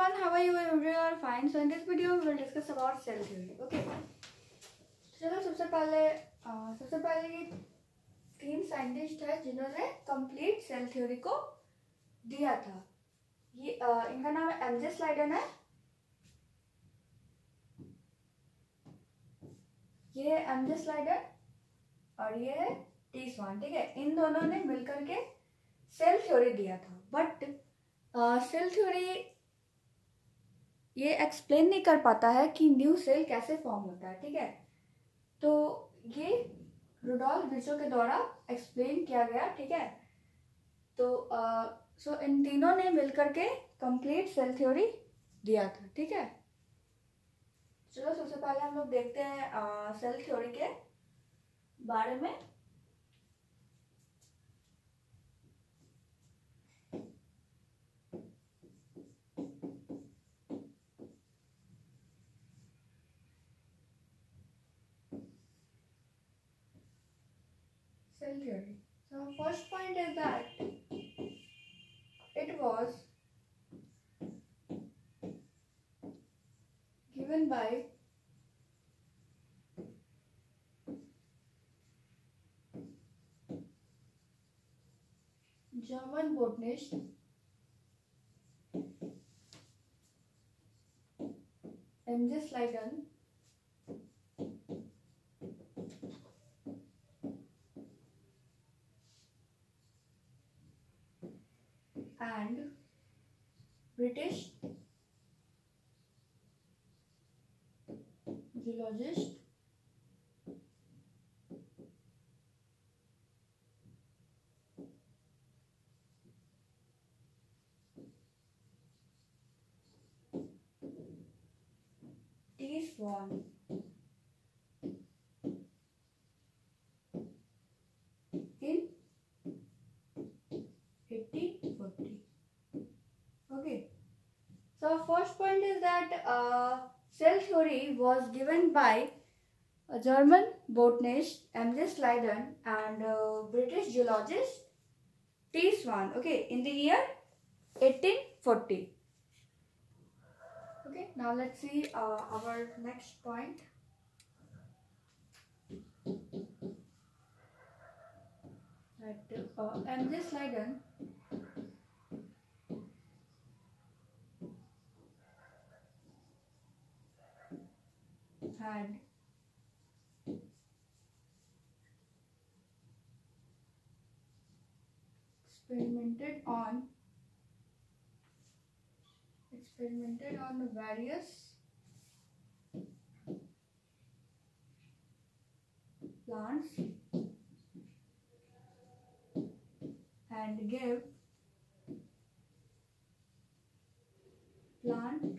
everyone, how are you? I hope you are fine. So in this video we will discuss about cell theory. Okay. चलो सबसे पहले ये 3 scientist है जिन्होंने complete cell theory को दिया था. ये इनका नाम एमजे स्लाइडन है. ये है एमजे स्लाइडन और ये है टी स्वान. ठीक है, इन दोनों ने मिलकर के सेल थ्योरी दिया था. बट सेल थ्योरी ये एक्सप्लेन नहीं कर पाता है कि न्यू सेल कैसे फॉर्म होता है. ठीक है, तो ये रुडोल्फ विर्चो के द्वारा एक्सप्लेन किया गया. ठीक है, तो इन तीनों ने मिलकर के कंप्लीट सेल थ्योरी दिया था. ठीक है, चलो सबसे पहले हम लोग देखते हैं सेल थ्योरी के बारे में. Cell theory. So first point is that it was given by German botanist M.J. Schleiden and British geologist T. Swan in 1840. Okay, so first point is that cell theory was given by a German botanist M.J. Schleiden and British geologist T. Swan. Okay, in the year 1840. Okay, now let's see our next point. That M.J. Schleiden had experimented on various plants and gave plant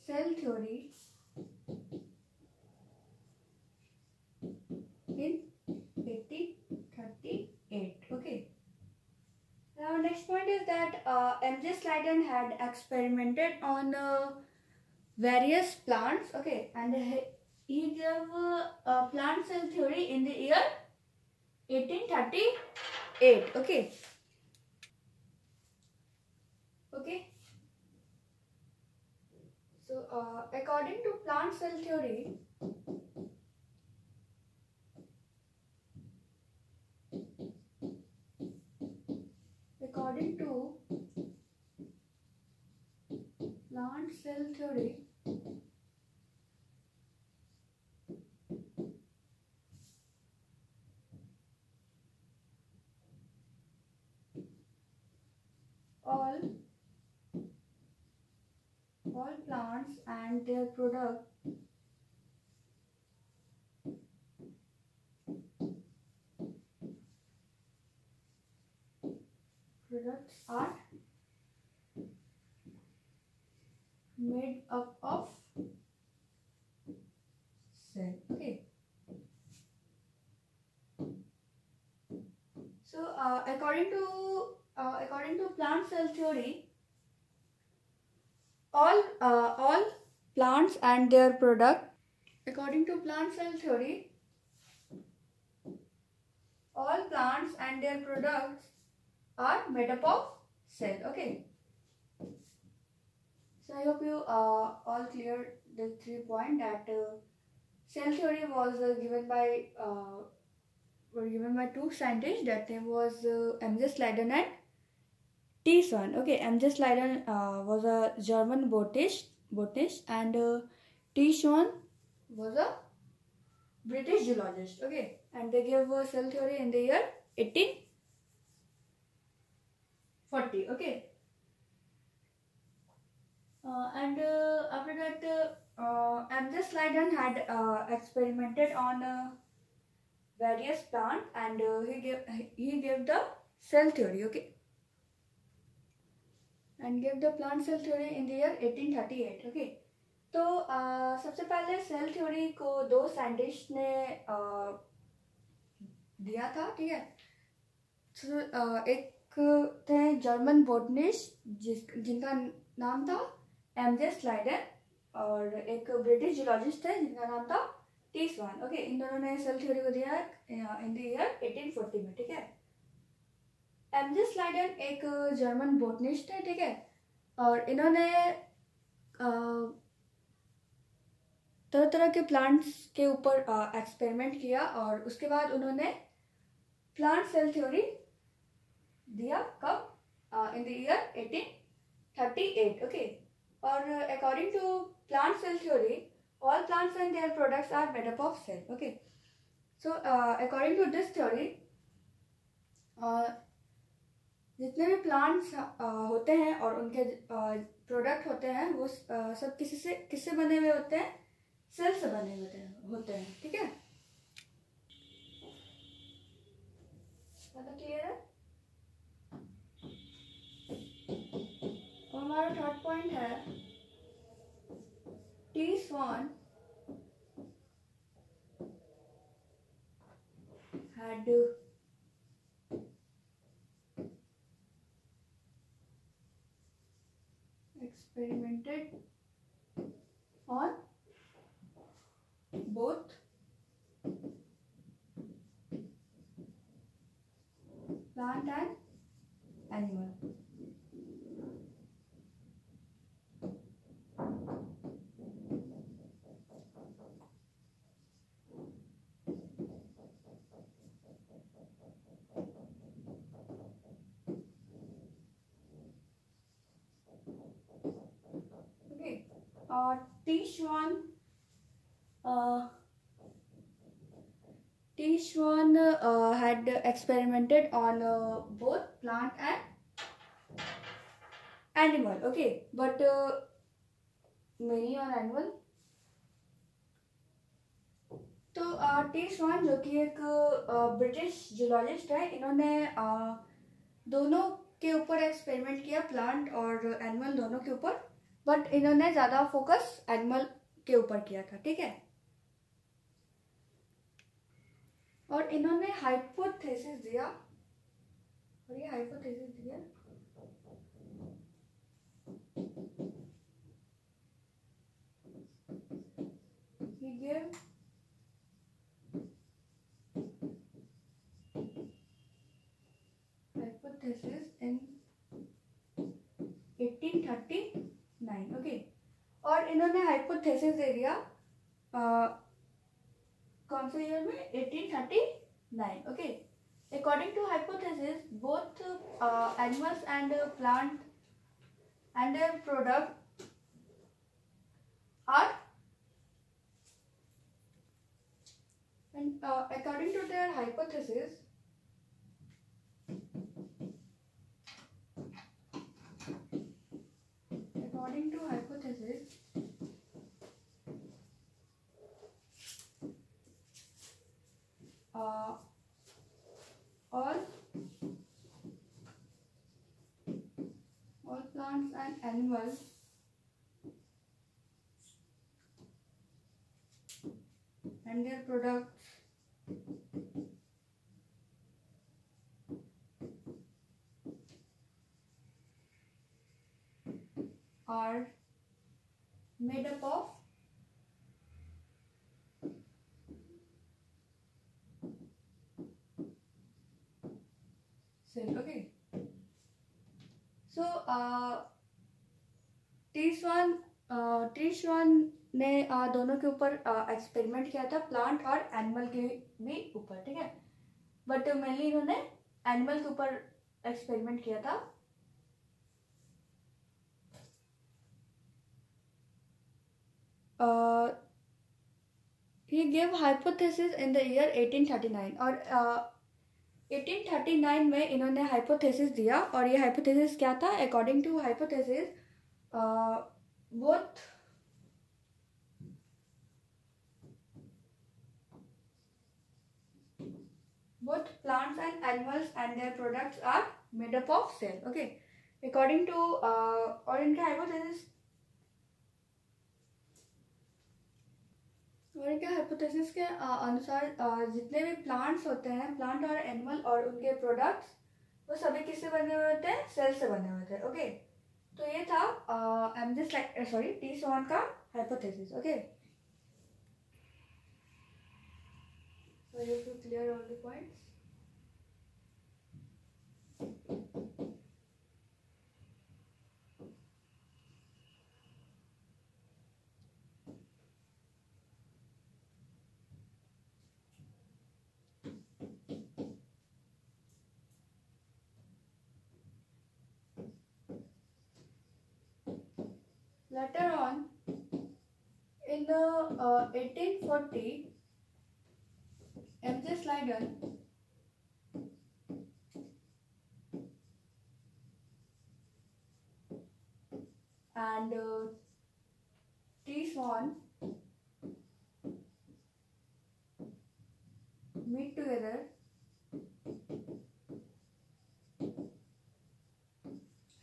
cell theory in 1838. Okay. Now next point is that M.J. Schleiden had experimented on various plants. Okay, and he gave plant cell theory in the year 1838. Okay. Okay. So according to plant cell theory, all plants and their products are made up of cell. Okay. So according to plant cell theory, all plants and their product. According to plant cell theory, all plants and their products are made up of cell. Okay. So I hope you all clear the 3 points that cell theory was given by two scientists. That name was M.J. Schleiden and T. Schwann. Okay, M.J. Schleiden was a German botanist, and T. Schwann was a British geologist. Okay, and they gave cell theory in the year 1840. Okay, and after that, M.J. Schleiden had experimented on various plants, and he gave the cell theory. Okay, and gave the plant cell theory in the year 1838. Okay, तो सबसे पहले cell theory को दो scientist ने दिया था. ठीक है. एक थे जर्मन बोटनिस्ट जिनका नाम था एमजे स्लाइडन, और एक ब्रिटिश जियोलॉजिस्ट थे जिनका नाम था टी स्वान. ओके, इन दोनों ने सेल थ्योरी को दिया इन द ईयर 1840 में. ठीक है. एमजे स्लाइडन एक जर्मन बोटनिस्ट है. ठीक है. और इन्होंने तरह तरह के प्लांट्स के ऊपर एक्सपेरिमेंट किया, और उसके बाद उन्होंने प्लांट सेल थ्योरी दिया. कब? In the year 1838. ओके. और according to plant cell theory, all plants and their products are made up of cell. Okay. So according to this theory, जितने भी प्लांट्स होते हैं और उनके प्रोडक्ट होते हैं वो सब किससे बने हुए होते हैं? सेल से बने हुए होते हैं. ठीक है. क्लियर है? और हमारा थर्ड पॉइंट है T. Schwann had experimented on both plant and animal. T. Schwann had experimented on both plant and animal. Okay, but mainly on animal. तो टी श्वान जो कि एक ब्रिटिश जियोलॉजिस्ट है, इन्होंने दोनों के ऊपर एक्सपेरिमेंट किया, प्लांट और एनिमल दोनों के ऊपर, बट इन्होंने ज़्यादा फोकस एनिमल के ऊपर किया था. ठीक है. और इन्होंने हाइपोथेसिस दिया, और ये हाइपोथेसिस दिया he gave hypothesis in 1839. Okay. और इन्होंने हाइपोथेसिस दे दिया कौन से ईयर में? 1839. Okay. According to hypothesis, both animals and plant and their product are, and according to their hypothesis, all plants and animals and their products are made up of cell. Okay. So T Schwann ने दोनों के ऊपर experiment किया था, plant और animal के भी ऊपर, ठीक है, बट मेनली इन्होंने एनिमल के ऊपर एक्सपेरिमेंट किया था। He gave hypothesis in the year 1839 और 1839 में इन्होंने हाइपोथेसिस दिया। और ये हाइपोथेसिस क्या था? According to hypothesis both plants and animals and their products are made up of cell. Okay, according to और इनके हाइपोथेसिस के अनुसार जितने भी प्लांट्स होते हैं, प्लांट और एनिमल और उनके प्रोडक्ट्स, वो सभी किससे बने हुए होते हैं? सेल से बने हुए होते हैं। ओके, तो ये था टी स्वान का hypothesis. Okay, so you have to clear all the points. Later on, in the 1840, M.J. Sladen and T. Swan meet together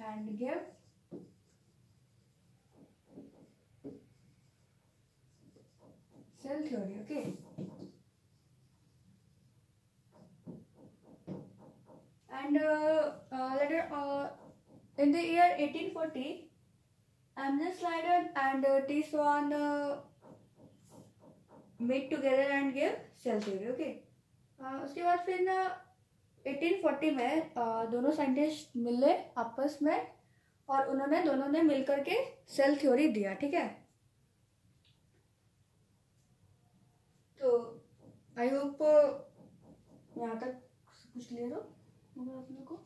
and give cell theory. Okay, and later in the year 1840, M.J. Sladen and T. Swan meet together and give cell theory. Okay, उसके बाद फिर 1840 में दोनों scientist मिले आपस में और उन्होंने दोनों ने मिलकर के सेल थ्योरी दिया। ठीक है, तो आई होप यहाँ तक कुछ क्लियर हो मगर आप लोगों को।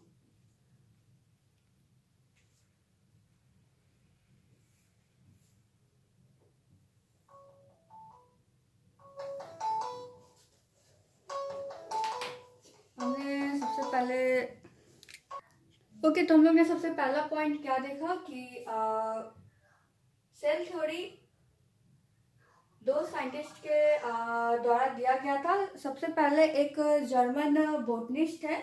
हमने सबसे पहले तो हम लोग ने सबसे पहला पॉइंट क्या देखा कि सेल थ्योरी दो साइंटिस्ट के द्वारा दिया गया था। सबसे पहले एक जर्मन बोटनिस्ट है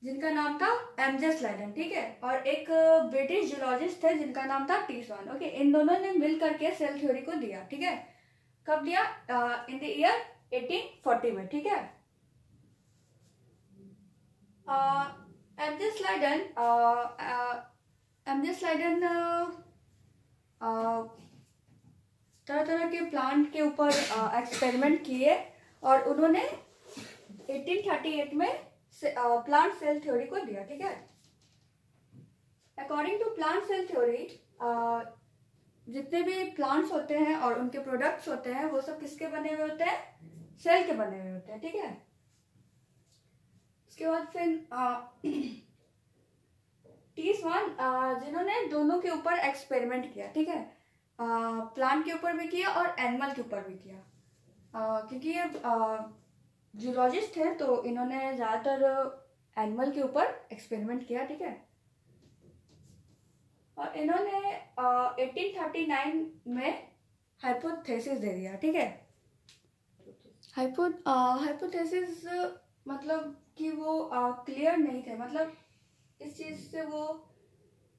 जिनका नाम था एमजे स्लाइडन, ठीक है, और एक ब्रिटिश जूलॉजिस्ट है जिनका नाम था टी स्वान। ओके, इन दोनों ने मिल करके सेल थ्योरी को दिया। ठीक है, कब दिया? इन द ईयर 1840 में। ठीक है, एमजे स्लाइडन तरह तरह के प्लांट के ऊपर एक्सपेरिमेंट किए और उन्होंने 1838 में प्लांट सेल थ्योरी को दिया। ठीक है, according to plant cell theory जितने भी प्लांट्स होते हैं और उनके प्रोडक्ट्स होते हैं वो सब किसके बने हुए होते हैं? सेल के बने हुए होते हैं। ठीक है, उसके बाद फिर टी स्वान जिन्होंने दोनों के ऊपर एक्सपेरिमेंट किया। ठीक है, प्लांट के ऊपर भी किया और एनिमल के ऊपर भी किया, क्योंकि ये जूलॉजिस्ट है तो इन्होंने ज़्यादातर एनिमल के ऊपर एक्सपेरिमेंट किया। ठीक है, और इन्होंने 1839 में हाइपोथेसिस दे दिया। ठीक है, हाइपोथेसिस मतलब कि वो क्लियर नहीं थे, मतलब इस चीज़ से वो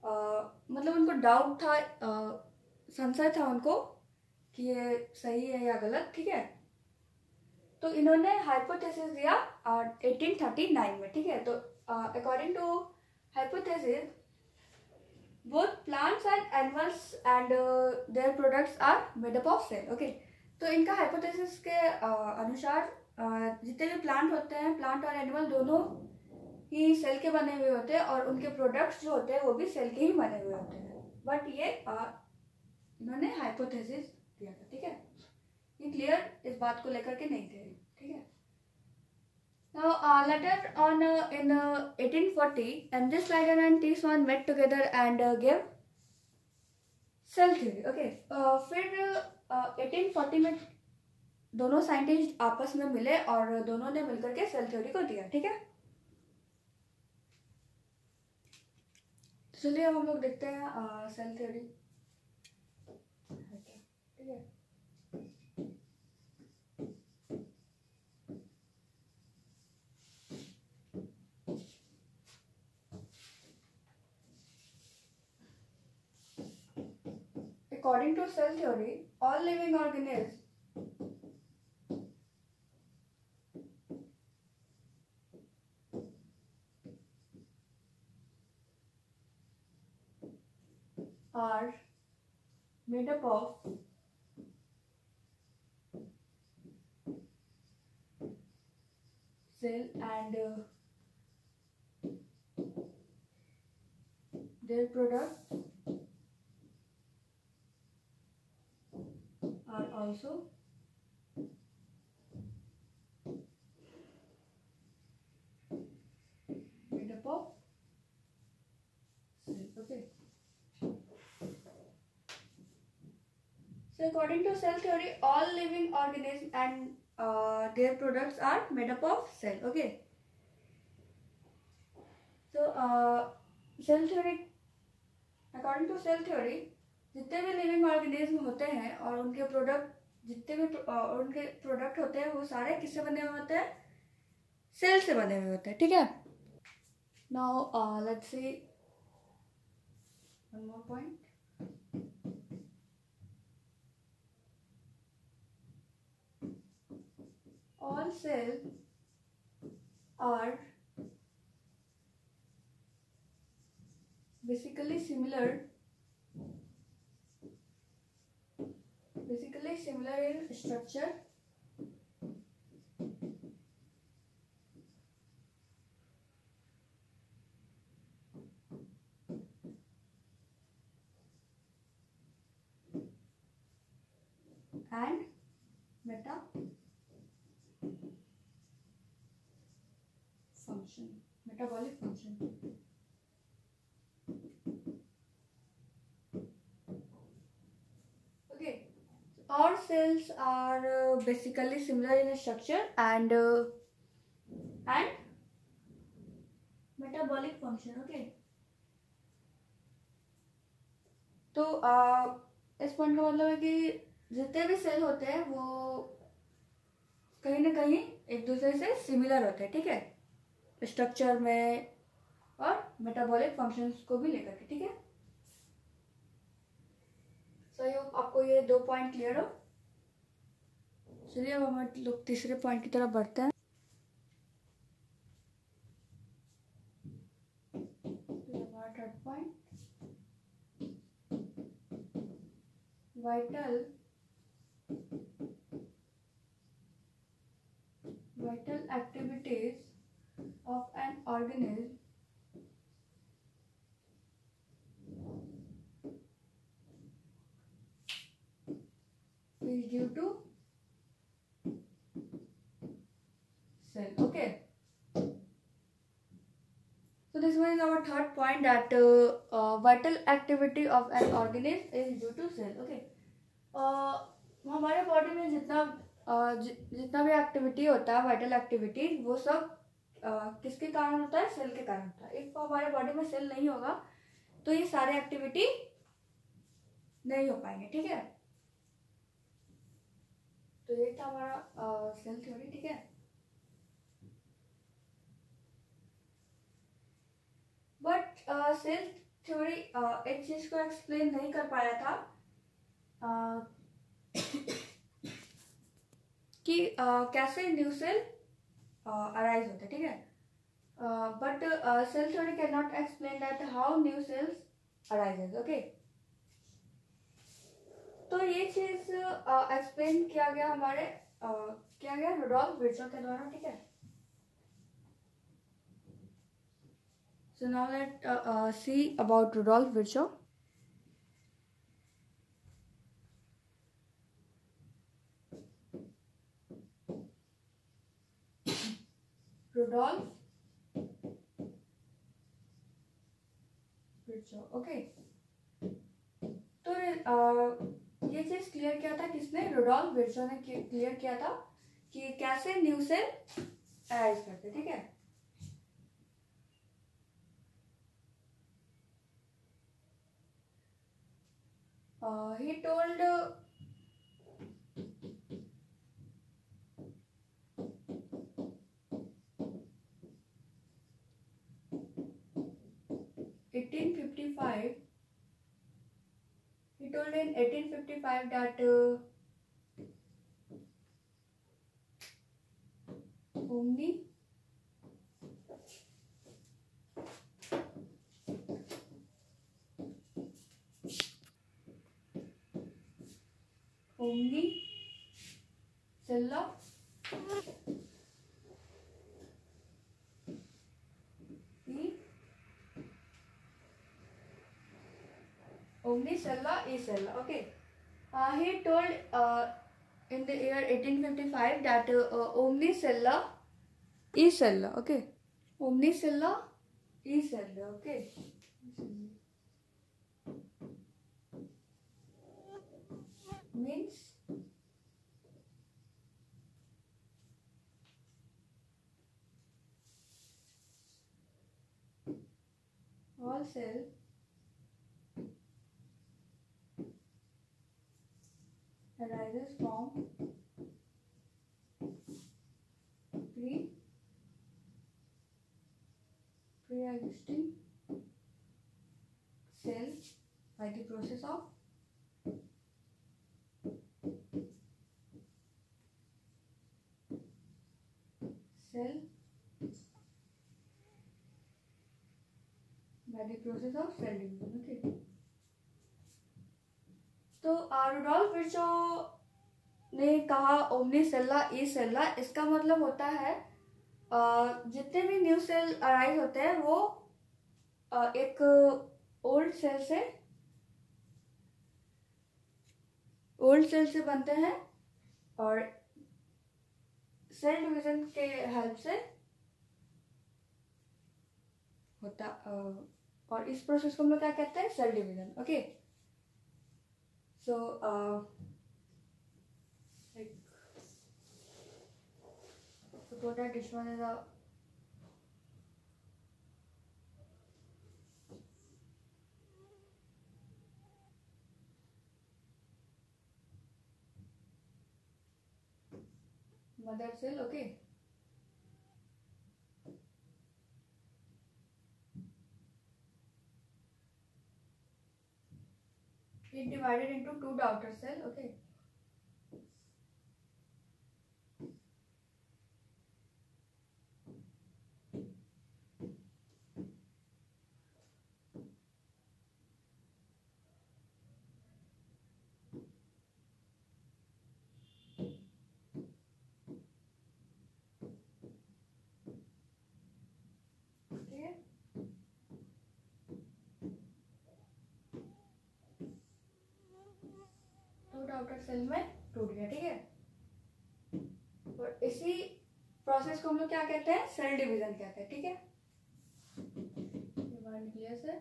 मतलब उनको डाउट था, संशय था उनको कि ये सही है या गलत। ठीक है, तो इन्होंने हाइपोथेसिस दिया 1839 में। ठीक है, तो according to hypothesis both plants and animals and their products are made up of cell. Okay, तो इनका हाइपोथेसिस के अनुसार जितने भी प्लांट होते हैं, प्लांट और एनिमल दोनों ही सेल के बने हुए होते हैं और उनके प्रोडक्ट्स जो होते हैं वो भी सेल के ही बने हुए होते हैं, बट ये इन्होंने हाइपोथेसिस दिया था, ठीक है। ये क्लियर इस बात को लेकर के नहीं थे, ठीक है। Now later on in 1840 M.J. Slider and T. Swan met together and gave cell theory, okay. फिर 1840 में दोनों साइंटिस्ट आपस में मिले और दोनों ने मिलकर के सेल थ्योरी को दिया, ठीक है। चलिए अब हम लोग देखते हैं सेल थ्योरी, ठीक है। According to cell theory, all living organisms are made up of cell and their products are also made up of cell, okay. So according to cell theory, all living organisms and their products are made up of cell, okay. So cell theory, according to cell theory, जितने भी living organism होते हैं और उनके product जितने भी उनके product होते हैं वो सारे किससे बने हुए होते हैं, सेल से बने हुए होते हैं, ठीक है। Now let's see one more point. All cells are basically similar in structure and metabolic function. Okay, all cells are basically similar in structure and metabolic function, okay. तो इस पॉइंट का मतलब है कि जितने भी सेल होते हैं वो कहीं ना कहीं एक दूसरे से सिमिलर होते हैं, ठीक है, स्ट्रक्चर में और मेटाबॉलिक फंक्शंस को भी लेकर के, ठीक है। सो आपको ये 2 पॉइंट क्लियर हो। चलिए अब हम लोग तीसरे पॉइंट की तरफ बढ़ते हैं। Third point, vital activities of an organism is due to cell, okay. So this one is our third point, that vital activity of an organism is due to cell, okay. हमारे body में जितना भी activity होता है, vital activity, वो सब किसके कारण होता है, सेल के कारण होता है। इफ हमारे बॉडी में सेल नहीं होगा तो ये सारे एक्टिविटी नहीं हो पाएंगे, ठीक है। तो ये था हमारा सेल थ्योरी, ठीक है। बट सेल थ्योरी एक चीज को एक्सप्लेन नहीं कर पाया था कि कैसे न्यू सेल अराइज होते, ठीक है। But cell theory can not explain that how new cells arises, okay. तो ये चीज एक्सप्लेन किया गया रुडोल्फ विर्चो के द्वारा, ठीक है। So now let's see about Rudolf Virchow. Rudolf Virchow. Okay. तो ये चीज क्लियर किया था किसने? रुडोल्फ विर्चो ने क्लियर किया था कि कैसे न्यू सेल अराइज करते, ठीक है। He told he told in 1855 that omni cella omni cella e cella. Okay. He told in the year 1855 that omni cella e cella. Okay. Omni cella e cella. Okay. Means all cell arises from pre-existing cell by the process of cell division. Okay. तो Rudolf Virchow ने कहा omni सेल्ला ई सेल्ला, इसका मतलब होता है जितने भी new cell arise होते हैं वो एक ओल्ड सेल से बनते हैं और सेल डिवीजन के हेल्प से होता और इस प्रोसेस को हम लोग क्या कहते हैं? Cell division. Okay. So like suppose that this one is a mother cell. Okay. It divided into two daughter cell. Okay. Outer cell में टूट गया. ठीक है. और इसी प्रोसेस को हम लोग क्या कहते हैं? सेल डिवीजन कहते हैं. ठीक है. हमारा न्यूक्लियस है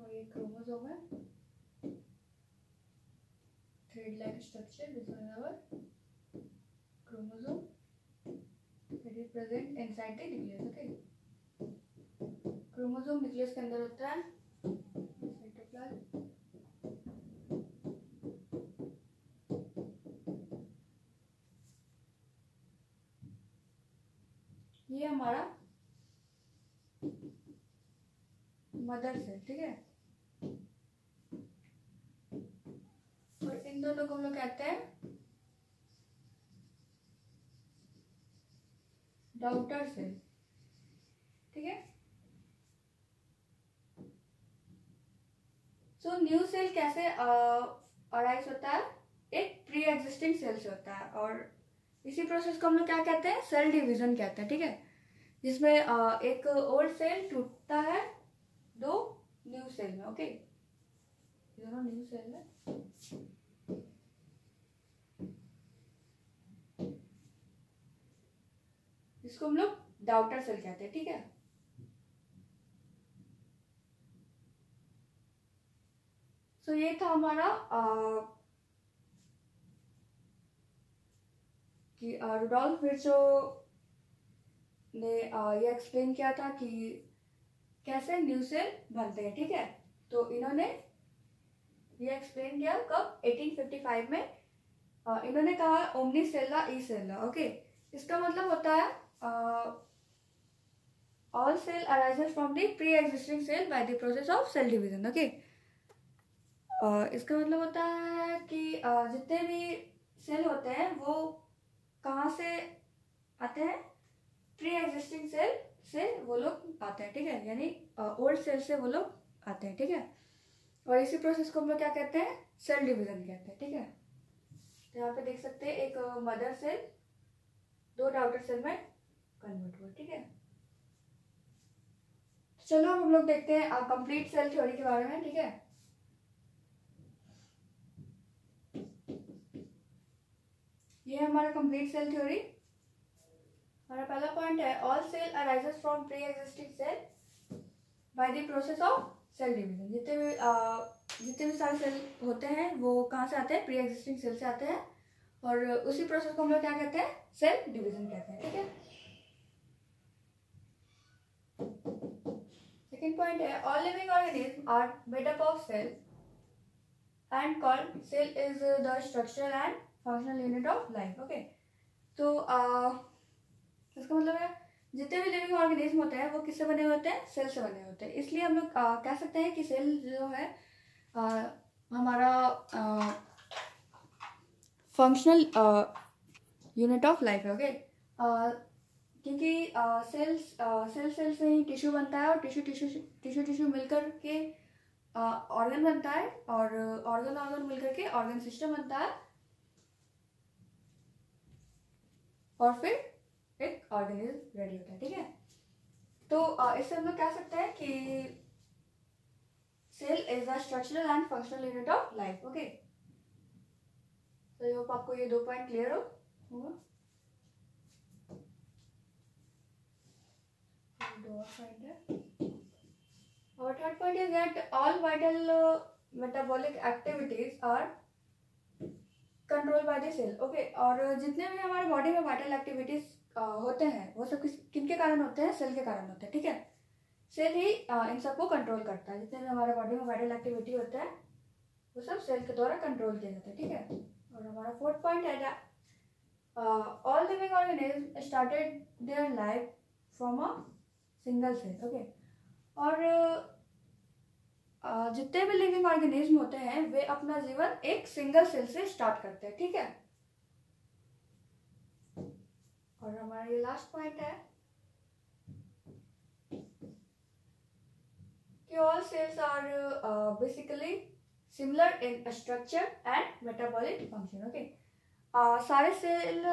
और ये क्रोमोसोम है. Thread like structure. This one is our chromosome. It is present inside the nucleus. Okay. Chromosome nucleus के अंदर होता है. साइटोप्लाज्म. ये हमारा मदर सेल. ठीक है. और इन दोनों को हम लोग कहते हैं डॉटर सेल. ठीक है. सो न्यू सेल कैसे अराइज होता है? एक प्री एग्जिस्टिंग सेल से होता है और इसी प्रोसेस को हम लोग क्या कहते हैं? सेल डिवीजन कहते हैं. ठीक है. जिसमें एक ओल्ड सेल टूटता है दो न्यू सेल में। ओके, दोनों न्यू सेल है। इसको हम लोग डाउटर सेल कहते हैं। ठीक है, सो ये था हमारा कि रुडोल्फ विर्चो ने ये एक्सप्लेन किया था कि कैसे न्यू सेल बनते हैं। ठीक है, तो इन्होंने ये एक्सप्लेन किया कब, 1855 में। इन्होंने कहा ओमनी सेल्ला ई सेल्ला। ओके, इसका मतलब होता है all cell arises from the pre existing cell by the process of cell division. Okay, इसका मतलब होता है कि जितने भी सेल होते हैं वो कहाँ से आते हैं, प्री एग्जिस्टिंग सेल से वो लोग आते हैं। ठीक है, यानी ओल्ड सेल से वो लोग आते हैं। ठीक है, और इसी प्रोसेस को हम लोग क्या कहते हैं, सेल डिवीजन कहते हैं। ठीक है, तो यहाँ पे देख सकते हैं एक मदर सेल दो डाउटर सेल में कन्वर्ट हुआ। ठीक है, चलो हम लोग देखते हैं कंप्लीट सेल थ्योरी के बारे में। ठीक है, ये है हमारा कंप्लीट सेल थ्योरी। हमारा पहला पॉइंट है all cell arises from pre existing cell by the process of cell division. जितने भी सारे सेल होते हैं वो कहाँ से आते हैं, प्री एग्जिस्टिंग सेल से आते हैं, और उसी प्रोसेस को हम लोग क्या कहते हैं, सेल डिवीजन कहते हैं। ठीक है, सेकेंड पॉइंट है all living organism are made up of cell and called cell is the structural and functional unit of life. Okay, तो इसका मतलब है जितने भी लिविंग ऑर्गेनिज्म होते हैं वो किससे बने होते हैं, सेल से बने होते हैं। इसलिए हम लोग कह सकते हैं कि सेल जो है हमारा फंक्शनल यूनिट ऑफ लाइफ है। ओके, क्योंकि सेल से ही टिश्यू बनता है, और टिश्यू मिलकर के ऑर्गन बनता है, और ऑर्गन मिलकर के ऑर्गन सिस्टम बनता है, और फिर एक ऑर्गेनिज्म रेडी होता है। ठीक है, तो इससे हम लोग कह सकते हैं कि cell is the structural and functional unit of life. Okay, तो आई होप आपको ये दो पॉइंट क्लियर होगा। और third point is that all vital metabolic activities are control by the cell. Okay, और जितने भी हमारे बॉडी में वाइटल एक्टिविटीज होते हैं वो सब किनके कारण होते हैं, सेल के कारण होते हैं। ठीक है, सेल ही इन सबको कंट्रोल करता है। जितने भी हमारे बॉडी में वाइटल एक्टिविटी होता है वो सब सेल के द्वारा कंट्रोल किया जाता है। ठीक है, और हमारा फोर्थ पॉइंट है all living organism started their life from a single cell. Okay, और जितने भी लिविंग ऑर्गेनिज्म होते हैं वे अपना जीवन एक सिंगल सेल से स्टार्ट करते हैं। ठीक है, और हमारा ये लास्ट पॉइंट है कि all cells are basically similar in structure and metabolic function. Okay, सारे सेल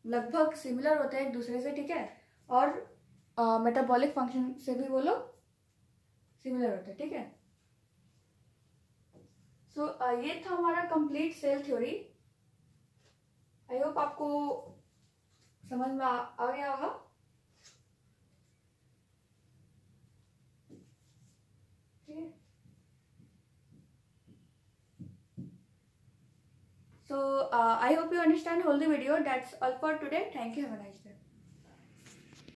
लगभग सिमिलर होते हैं एक दूसरे से। ठीक है, और मेटाबॉलिक फंक्शन से भी वो लोग सिमिलर होते हैं। ठीक है, सो ये था हमारा complete cell theory. I hope आपको समझ में आ गया होगा। ठीक है, so I hope you understand whole the video. That's all for today. Thank you. Have a nice day.